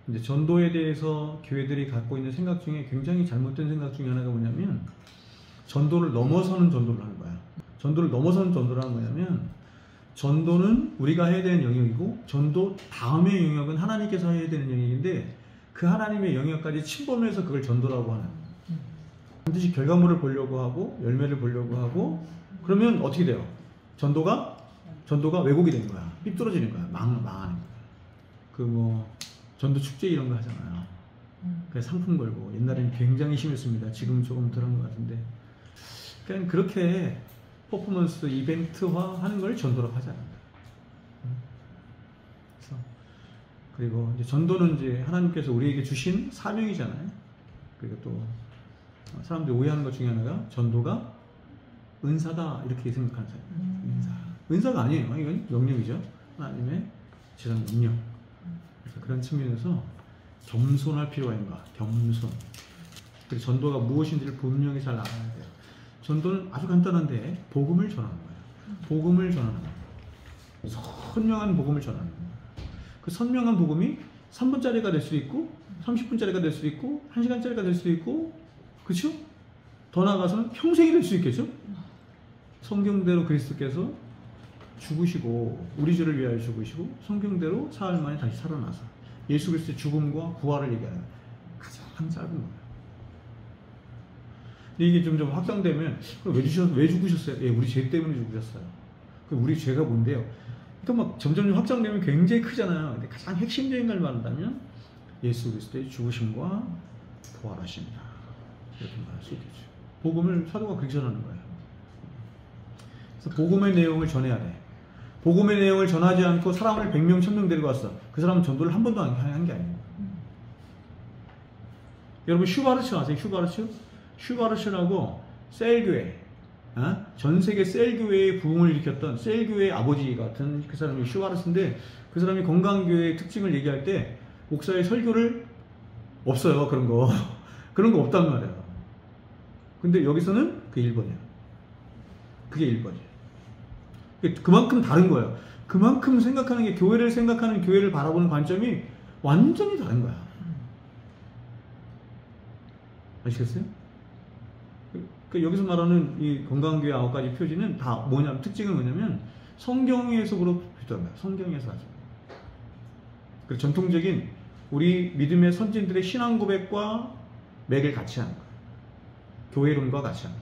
이제 전도에 대해서 교회들이 갖고 있는 생각 중에 굉장히 잘못된 생각 중에 하나가 뭐냐면 전도를 넘어서는 전도를 하는 거야. 전도를 넘어서는 전도를 하는 거냐면 전도는 우리가 해야 되는 영역이고 전도 다음의 영역은 하나님께서 해야 되는 영역인데 그 하나님의 영역까지 침범해서 그걸 전도라고 하는 반드시 결과물을 보려고 하고 열매를 보려고 하고 그러면 어떻게 돼요? 전도가 왜곡이 된 거야. 삐뚤어지는 거야. 망하는 거야. 그 뭐 전도 축제 이런 거 하잖아요. 그 상품 걸고 옛날에는 굉장히 심했습니다. 지금 조금 덜한 것 같은데 그냥 그렇게 퍼포먼스 이벤트화 하는 걸 전도라고 하지 않는다. 그리고 이제 전도는 이제 하나님께서 우리에게 주신 사명이잖아요. 그리고 또 사람들이 오해하는 것 중에 하나가 전도가 은사다 이렇게 생각하는 사람. 은사가 아니에요. 이건 영역이죠. 하나님의 지상 능력. 그래서 그런 측면에서 겸손할 필요가 있는 거야. 겸손. 그리고 전도가 무엇인지를 분명히 잘 알아야 돼요. 전도는 아주 간단한데 복음을 전하는 거예요. 복음을 전하는 거예요. 선명한 복음을 전하는 거예요. 그 선명한 복음이 3분짜리가 될 수도 있고 30분짜리가 될 수도 있고 1시간짜리가 될 수도 있고 그렇죠? 더 나아가서는 평생이 될 수 있겠죠? 성경대로 그리스도께서 죽으시고 우리 죄를 위하여 죽으시고 성경대로 사흘 만에 다시 살아나서 예수 그리스도의 죽음과 부활을 얘기하는 가장 짧은 거예요. 근데 이게 점점 확장되면 왜 죽으셨어요? 예, 우리 죄 때문에 죽으셨어요. 우리 죄가 뭔데요? 그러니까 막 점점 확장되면 굉장히 크잖아요. 근데 가장 핵심적인 걸 말한다면 예수 그리스도의 죽으심과 부활하십니다. 이렇게 말할 수 있겠죠. 복음을 사도가 그렇게 전하는 거예요. 그래서 복음의 내용을 전해야 돼. 복음의 내용을 전하지 않고 사람을 100명, 1000명 데리고 왔어. 그 사람은 전도를 한 번도 한 게 아니에요. 여러분 슈바르츠 아세요? 슈바르츠라고 셀교회, 전 세계 셀교회의 부흥을 일으켰던 셀교회의 아버지 같은 그 사람이 슈바르츠인데 그 사람이 건강교회의 특징을 얘기할 때 목사의 설교를 없어요. 그런 거 없단 말이에요. 근데 여기서는 그게 1번이야. 그게 1번이에요. 그만큼 다른 거예요. 그만큼 생각하는 게 교회를 바라보는 관점이 완전히 다른 거야. 아시겠어요? 여기서 말하는 이 건강교회 9가지 표지는 다 특징은 뭐냐면 성경에서부터 비롯한 거야. 성경에서 하죠. 그리고 전통적인 우리 믿음의 선진들의 신앙 고백과 맥을 같이 하는 거야. 교회론과 같이 하는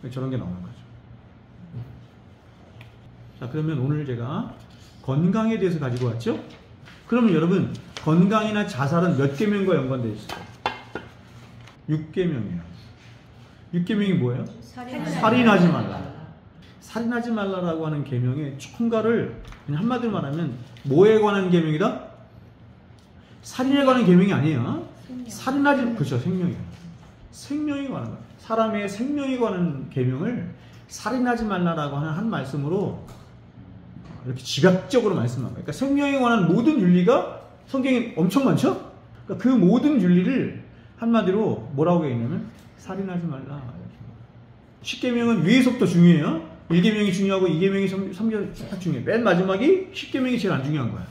거야. 저런 게 나오는 거죠. 자, 그러면 오늘 제가 건강에 대해서 가지고 왔죠? 그러면 여러분, 건강이나 자살은 몇 계명과 연관되어 있어요? 6계명이에요. 6계명이 뭐예요? 살인하지 말라. 살인하지 말라라고 하는 계명의 총괄을 그냥 한마디로 말하면 뭐에 관한 계명이다? 살인에 관한 계명이 아니에요. 그렇죠. 생명이에요. 생명에 관한 거예요. 사람의 생명에 관한 계명을 살인하지 말라라고 하는 한 말씀으로 이렇게 지각적으로 말씀한 거예요. 그러니까 생명에 관한 모든 윤리가 성경에 엄청 많죠? 그러니까 그 모든 윤리를 한마디로 뭐라고 했냐면 살인하지 말라. 10계명은 위에서부터 중요해요. 1계명이 중요하고 2계명이 3계명이 중요해요. 맨 마지막이 10계명이 제일 안 중요한 거야.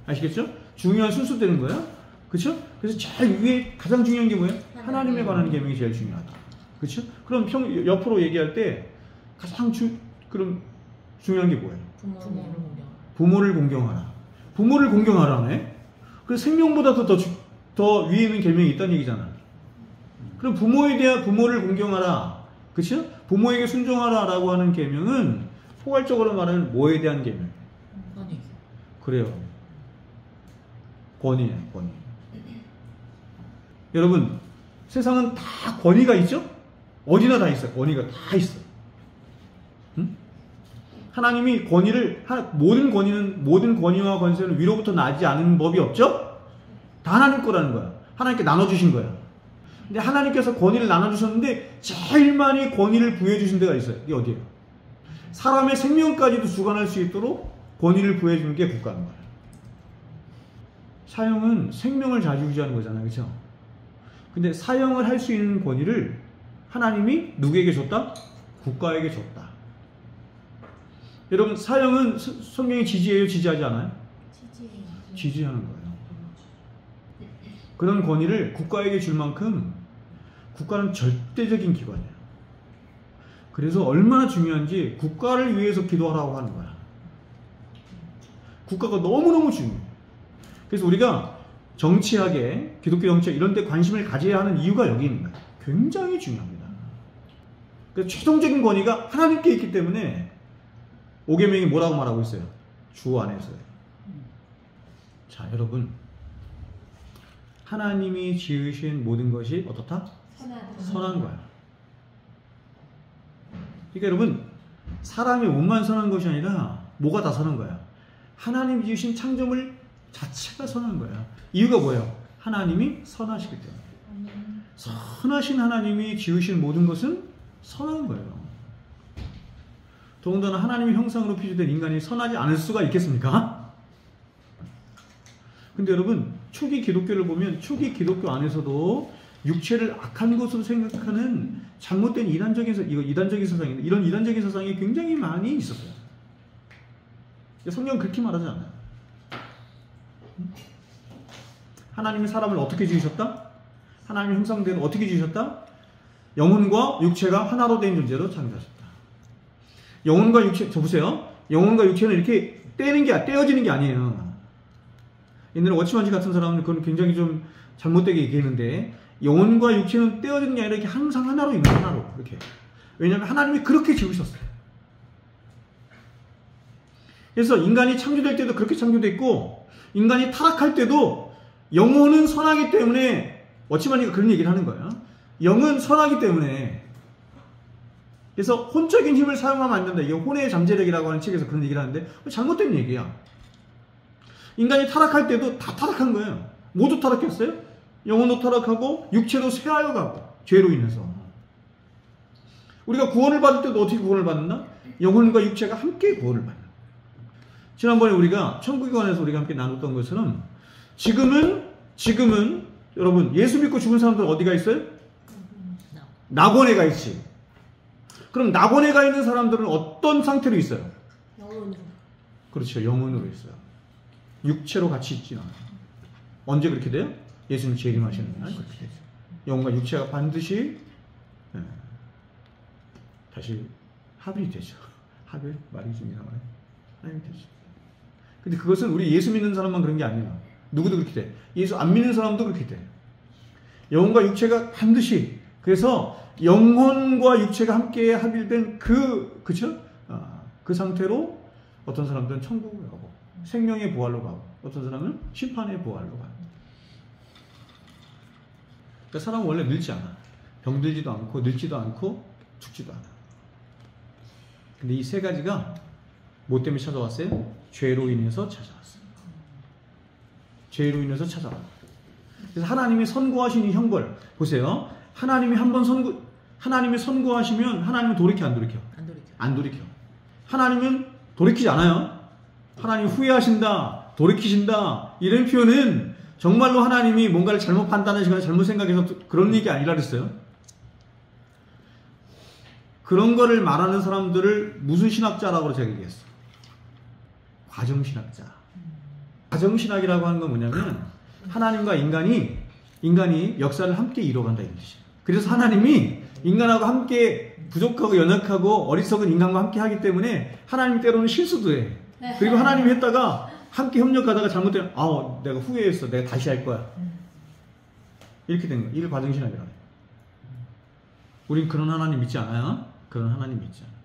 아시겠죠? 중요한 순서되는 거예요. 그렇죠? 그래서 제일 위에 가장 중요한 게 뭐예요? 하나님에 관한 계명이 제일 중요하다. 그렇죠? 그럼 옆으로 얘기할 때 가장 그럼 중요한 게 뭐예요? 부모를 공경하라. 부모를 공경하라네. 그래서 생명보다 더 위에 있는 계명이 있다는 얘기잖아. 그럼 부모를 공경하라. 그렇죠? 부모에게 순종하라라고 하는 계명은 포괄적으로 말하면 뭐에 대한 계명? 권위. 그래요. 권위예요. 권위. 여러분, 세상은 다 권위가 있죠? 어디나 다 있어요. 권위가 다 있어. 응? 하나님이 모든 권위와 권세는 위로부터 나지 않은 법이 없죠? 다 하나님 거라는 거야. 하나님께 나눠주신 거야. 근데 하나님께서 권위를 나눠주셨는데 제일 많이 권위를 부여해주신 데가 있어요. 이게 어디예요? 사람의 생명까지도 주관할 수 있도록 권위를 부여해주는 게 국가인 거예요. 사형은 생명을 좌지우지하는 거잖아요. 그렇죠? 근데 사형을 할 수 있는 권위를 하나님이 누구에게 줬다? 국가에게 줬다. 여러분, 사형은 성경이 지지해요? 지지하지 않아요? 지지하는 거예요. 그런 권위를 국가에게 줄 만큼 국가는 절대적인 기관이에요. 그래서 얼마나 중요한지 국가를 위해서 기도하라고 하는 거야. 국가가 너무너무 중요해. 그래서 우리가 정치학에, 기독교 정치학 이런 데 관심을 가져야 하는 이유가 여기 있는 거예요. 굉장히 중요합니다. 그래서 최종적인 권위가 하나님께 있기 때문에 5계명이 뭐라고 말하고 있어요? 주 안에서요. 자, 여러분, 하나님이 지으신 모든 것이 어떻다? 선한 거야. 그러니까 여러분, 사람의 몸만 선한 것이 아니라 뭐가 다 선한 거야? 하나님이 지으신 창조물 자체가 선한 거야. 이유가 뭐예요? 하나님이 선하시기 때문에. 선하신 하나님이 지으신 모든 것은 선한 거예요. 더군다나 하나님의 형상으로 피조된 인간이 선하지 않을 수가 있겠습니까? 근데 여러분, 초기 기독교를 보면 초기 기독교 안에서도 육체를 악한 것으로 생각하는 잘못된 이단적인 사상인데, 이런 이단적인 사상이 굉장히 많이 있었어요. 성경은 그렇게 말하지 않아요. 하나님이 사람을 어떻게 지으셨다? 하나님의 형상대로 어떻게 지으셨다? 영혼과 육체가 하나로 된 존재로 창조하셨다. 영혼과 육체, 저 보세요. 영혼과 육체는 이렇게 떼어지는 게 아니에요. 옛날에 워치만지 같은 사람은 그건 굉장히 좀 잘못되게 얘기했는데, 영혼과 육체는 떼어지는 게 아니라 이렇게 항상 하나로 있는 하나로. 이렇게. 왜냐하면 하나님이 그렇게 지으셨어요. 그래서 인간이 창조될 때도 그렇게 창조됐고, 인간이 타락할 때도 영혼은 선하기 때문에, 워치만이가 그런 얘기를 하는 거예요. 영은 선하기 때문에. 그래서 혼적인 힘을 사용하면 안 된다. 이게 혼의 잠재력이라고 하는 책에서 그런 얘기를 하는데, 잘못된 얘기야. 인간이 타락할 때도 다 타락한 거예요. 모두 타락했어요. 영혼도 타락하고 육체도 쇠하여 가고, 죄로 인해서. 우리가 구원을 받을 때도 어떻게 구원을 받는다? 영혼과 육체가 함께 구원을 받는다. 지난번에 우리가 천국에 관해서 우리가 함께 나눴던 것처럼, 지금은 여러분, 예수 믿고 죽은 사람들 어디가 있어요? 낙원에 가 있지. 그럼 낙원에 가 있는 사람들은 어떤 상태로 있어요? 영혼으로. 그렇죠. 영혼으로 있어요. 육체로 같이 있지 않아요. 언제 그렇게 돼요? 예수님 재림하시는 날 그렇게 되죠. 영혼과 육체가 반드시 다시 합이 되죠. 합이 말이 좀 이상하네. 합이 되죠. 근데 그것은 우리 예수 믿는 사람만 그런 게 아니에요. 누구도 그렇게 돼. 예수 안 믿는 사람도 그렇게 돼. 영혼과 육체가 반드시, 그래서 영혼과 육체가 함께 합일된 그쵸? 그 상태로 어떤 사람들은 천국을 가고, 생명의 부활로 가고, 어떤 사람은 심판의 부활로 가고. 그러니까 사람은 원래 늙지 않아. 병들지도 않고, 늙지도 않고, 죽지도 않아. 근데 이 세 가지가 뭐 때문에 찾아왔어요? 죄로 인해서 찾아왔어요. 죄로 인해서 찾아왔어요. 그래서 하나님이 선고하신 이 형벌, 보세요. 하나님이 선고하시면 하나님은 돌이켜 안 돌이켜? 안 돌이켜. 하나님은 돌이키지 않아요. 하나님 후회하신다, 돌이키신다, 이런 표현은 정말로 하나님이 뭔가를 잘못 판단하시거나 잘못 생각해서 그런 얘기 아니라 그랬어요. 그런 거를 말하는 사람들을 무슨 신학자라고 제가 얘기했어? 과정신학자. 과정신학이라고 하는 건 뭐냐면, 하나님과 인간이 역사를 함께 이뤄간다, 이 뜻이에요. 그래서 하나님이 인간하고 함께 부족하고 연약하고 어리석은 인간과 함께 하기 때문에 하나님이 때로는 실수도 해. 그리고 하나님이 했다가 함께 협력하다가 잘못되면, 내가 후회했어. 내가 다시 할 거야. 이렇게 된 거야. 이를 과정신학이라고 해요. 우린 그런 하나님 믿지 않아요? 그런 하나님 믿지 않아요.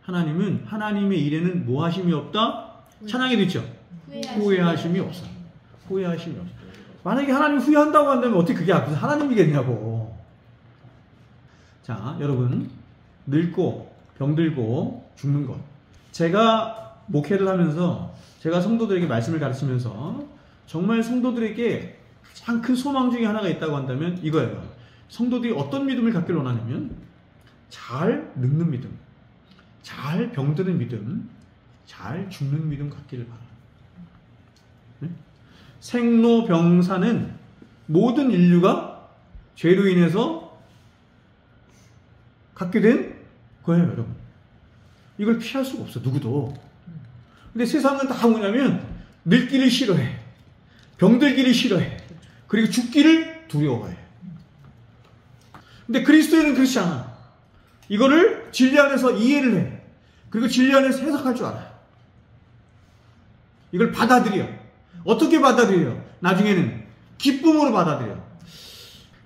하나님은, 하나님의 일에는 뭐 하심이 없다? 찬양에도 있죠? 후회하심이 없어. 후회하심이 없어. 만약에 하나님 후회한다고 한다면 어떻게 그게 무슨 하나님이겠냐고. 자, 여러분, 늙고 병들고 죽는 것. 제가 목회를 하면서, 제가 성도들에게 말씀을 가르치면서 정말 성도들에게 가장 큰 소망 중에 하나가 있다고 한다면 이거예요. 성도들이 어떤 믿음을 갖기를 원하냐면, 잘 늙는 믿음, 잘 병드는 믿음, 잘 죽는 믿음 갖기를 바라요. 네? 생로병사는 모든 인류가 죄로 인해서 갖게 된 거예요, 여러분. 이걸 피할 수가 없어, 누구도. 근데 세상은 다 뭐냐면, 늙기를 싫어해, 병들기를 싫어해, 그리고 죽기를 두려워해. 근데 그리스도인은 그렇지 않아. 이거를 진리 안에서 이해를 해. 그리고 진리 안에서 해석할 줄 알아요. 이걸 받아들여. 어떻게 받아들여요? 나중에는 기쁨으로 받아들여.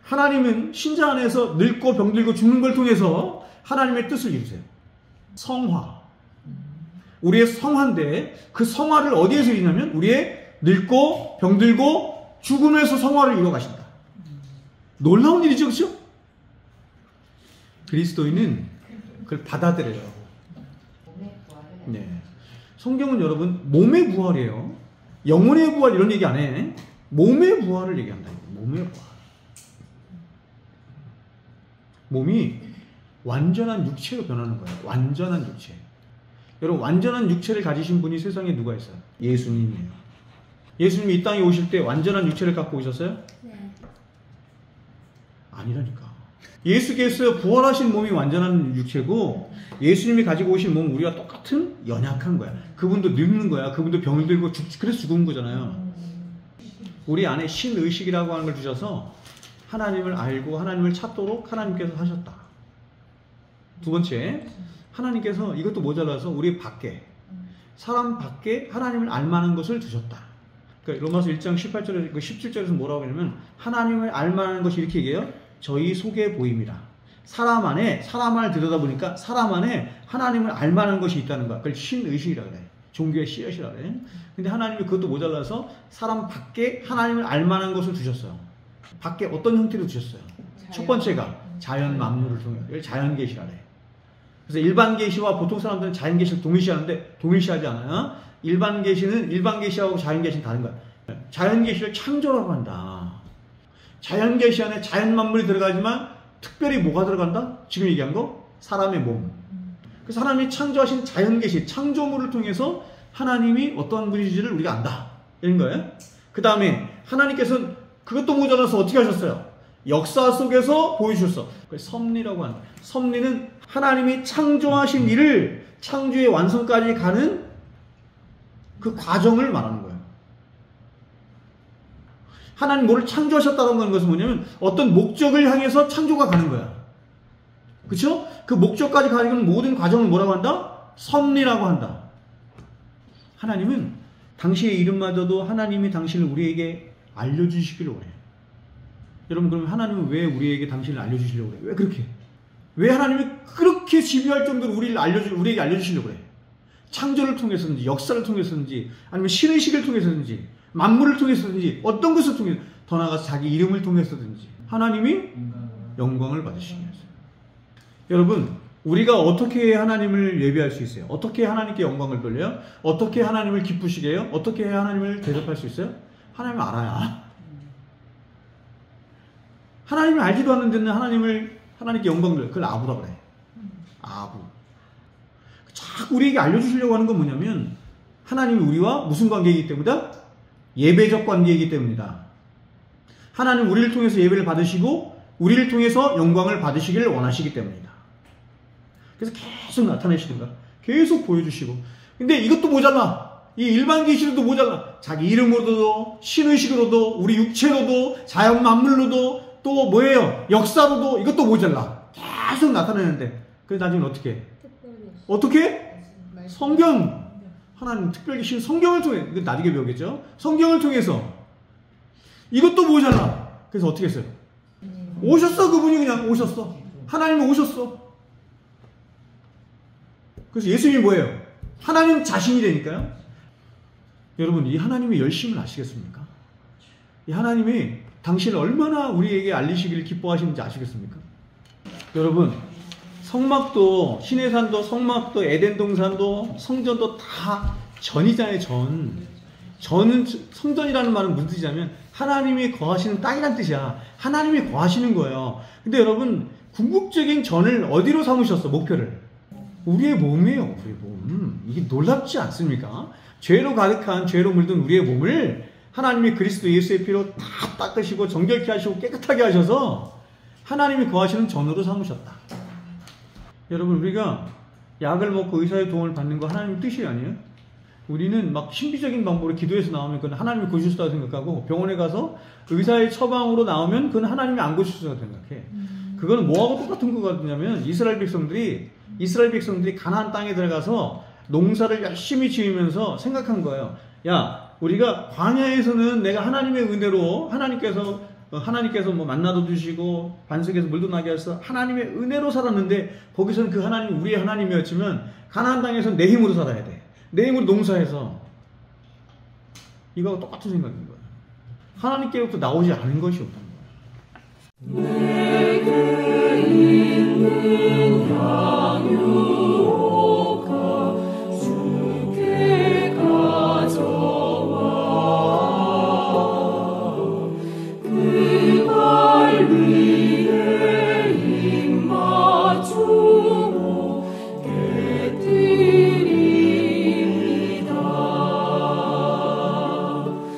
하나님은 신자 안에서 늙고 병들고 죽는 걸 통해서 하나님의 뜻을 이루세요. 성화. 우리의 성화인데 그 성화를 어디에서 이루냐면 우리의 늙고 병들고 죽음에서 성화를 이루어 가신다. 놀라운 일이죠, 그렇죠? 그리스도인은 그걸 받아들여요. 네. 성경은 여러분 몸의 부활이에요. 영혼의 부활 이런 얘기 안 해. 몸의 부활을 얘기한다. 몸의 부활. 몸이 완전한 육체로 변하는 거예요. 완전한 육체. 여러분 완전한 육체를 가지신 분이 세상에 누가 있어요? 예수님이에요. 예수님이 이 땅에 오실 때 완전한 육체를 갖고 오셨어요? 네. 아니라니까. 예수께서 부활하신 몸이 완전한 육체고 예수님이 가지고 오신 몸 우리와 똑같은 연약한 거야. 그분도 늙는 거야. 그분도 병을 들고 그래서 죽은 거잖아요. 우리 안에 신의식이라고 하는 걸 주셔서 하나님을 알고 하나님을 찾도록 하나님께서 하셨다. 두 번째, 하나님께서 이것도 모자라서 우리 밖에 사람 밖에 하나님을 알만한 것을 두셨다. 그러니까 로마서 1장 18절에 17절에서 뭐라고 하냐면 하나님을 알만한 것이 이렇게 얘기해요. 저희 속에 보입니다. 사람 안을 들여다보니까 사람 안에 하나님을 알만한 것이 있다는 거야. 그걸 신의식이라고 그래. 종교의 씨앗이라고 그래. 근데 하나님이 그것도 모자라서 사람 밖에 하나님을 알만한 것을 두셨어요. 밖에 어떤 형태로 두셨어요? 첫 번째가 자연 만물을 통해 자연 계시라 그래. 그래서 일반 계시와 보통 사람들은 자연 계시를 동일시하는데 동일시하지 않아요. 일반 계시하고 자연 계시는 다른 거야. 자연 계시를 창조라고 한다. 자연 계시 안에 자연 만물이 들어가지만 특별히 뭐가 들어간다? 지금 얘기한 거? 사람의 몸. 그래서 하나님이 창조하신 자연 계시, 창조물을 통해서 하나님이 어떠한 분이신지를 우리가 안다. 이런 거예요. 그 다음에 하나님께서는 그것도 모자라서 어떻게 하셨어요? 역사 속에서 보여주셨어. 그걸 섭리라고 한다. 섭리는 하나님이 창조하신 일을 창조의 완성까지 가는 그 과정을 말하는 거예요. 하나님 뭐를 창조하셨다는 것은 뭐냐면 어떤 목적을 향해서 창조가 가는 거야. 그렇죠? 그 목적까지 가는 모든 과정을 뭐라고 한다? 섭리라고 한다. 하나님은 당시의 이름마저도 하나님이 당신을 우리에게 알려주시기를 원해요. 여러분 그럼 하나님은 왜 우리에게 당신을 알려주시려고 그래요? 왜 그렇게? 왜 하나님이 그렇게 집요할 정도로 우리에게 알려주시려고 그래? 창조를 통해서든지 역사를 통해서든지 아니면 신의식을 통해서든지 만물을 통해서든지 어떤 것을 통해서 더 나아가서 자기 이름을 통해서든지 하나님이 영광을 받으시기 위해서. 여러분 우리가 어떻게 해야 하나님을 예배할 수 있어요? 어떻게 해야 하나님께 영광을 돌려요? 어떻게 하나님을 기쁘시게 해요? 어떻게 해야 하나님을 대접할 수 있어요? 하나님을 알아야. 하나님을 알지도 않는 데는 하나님께 영광을 돌려. 그걸 아부라 그래. 아부. 자꾸 우리에게 알려주시려고 하는 건 뭐냐면 하나님이 우리와 무슨 관계이기 때문이다? 예배적 관계이기 때문이다. 하나님 우리를 통해서 예배를 받으시고 우리를 통해서 영광을 받으시기를 원하시기 때문이다. 그래서 계속 나타내시든가 계속 보여주시고 근데 이것도 모자라. 이 일반 계시로도 모자라. 자기 이름으로도 신의식으로도 우리 육체로도 자연 만물로도 또 뭐예요? 역사로도 이것도 모자라. 계속 나타내는데 그래서 나중에 어떻게 해? 어떻게? 성경 하나님 특별히 계신 성경을 통해 이거 나중에 배우겠죠? 성경을 통해서 이것도 모자라. 그래서 어떻게 했어요? 오셨어. 그분이 그냥 오셨어. 하나님이 오셨어. 그래서 예수님이 뭐예요? 하나님 자신이라니까요. 여러분 이 하나님의 열심을 아시겠습니까? 이 하나님이 당신을 얼마나 우리에게 알리시기를 기뻐하시는지 아시겠습니까? 여러분 성막도 시내산도 성막도 에덴 동산도 성전도 다 전이잖아요. 전은 성전이라는 말은 무슨 뜻이냐면 하나님이 거하시는 땅이란 뜻이야. 하나님이 거하시는 거예요. 근데 여러분 궁극적인 전을 어디로 삼으셨어? 목표를 우리의 몸이에요. 우리의 몸. 이게 놀랍지 않습니까? 죄로 가득한 죄로 물든 우리의 몸을 하나님이 그리스도 예수의 피로 다 닦으시고 정결케 하시고 깨끗하게 하셔서 하나님이 거하시는 전으로 삼으셨다. 여러분 우리가 약을 먹고 의사의 도움을 받는 거 하나님 뜻이 아니에요? 우리는 막 신비적인 방법으로 기도해서 나오면 그건 하나님이 고치셨다고 생각하고, 병원에 가서 의사의 처방으로 나오면 그건 하나님이 안 고치셨다고 생각해. 그거는 뭐하고 똑같은 것 같냐면, 이스라엘 백성들이 가나안 땅에 들어가서 농사를 열심히 지으면서 생각한 거예요. 야, 우리가 광야에서는 내가 하나님의 은혜로 하나님께서 뭐 만나도 주시고 반석에서 물도 나게 하셔서 하나님의 은혜로 살았는데, 거기서는 그 하나님이 우리의 하나님이었지만 가나안 땅에서는 내 힘으로 살아야 돼. 내 힘으로 농사해서. 이거하고 똑같은 생각인 거예요. 하나님께로부터 나오지 않은 것이 없다는 거예요. 내게 있는 양육